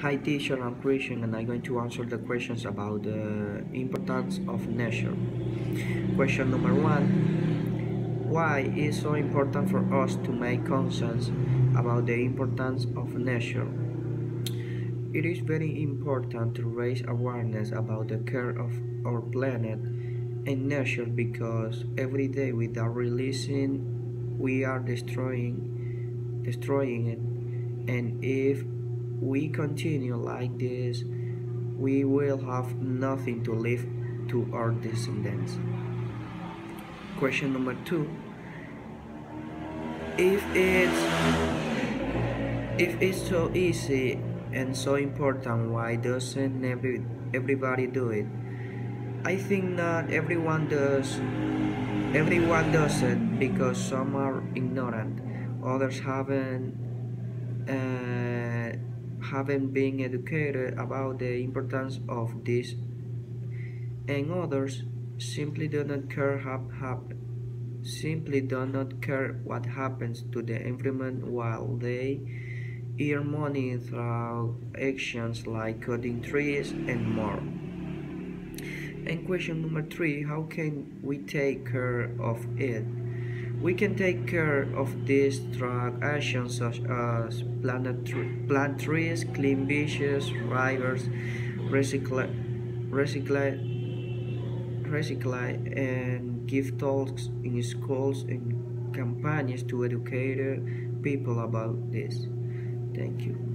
Hi teacher, I'm Christian and I'm going to answer the questions about the importance of nature. Question number one, why is so important for us to make conscience about the importance of nature? It is very important to raise awareness about the care of our planet and nature because every day without releasing we are destroying it, and if we continue like this we will have nothing to leave to our descendants. Question number two, if it's so easy and so important, why doesn't everybody do it? I think not everyone does it because some are ignorant, others uh, haven't been educated about the importance of this, and others simply do not care simply do not care what happens to the environment while they earn money through actions like cutting trees and more. And question number three, how can we take care of it? We can take care of this through actions such as plant trees, clean beaches, rivers, recycle, recycle, recycle, and give talks in schools and campaigns to educate people about this. Thank you.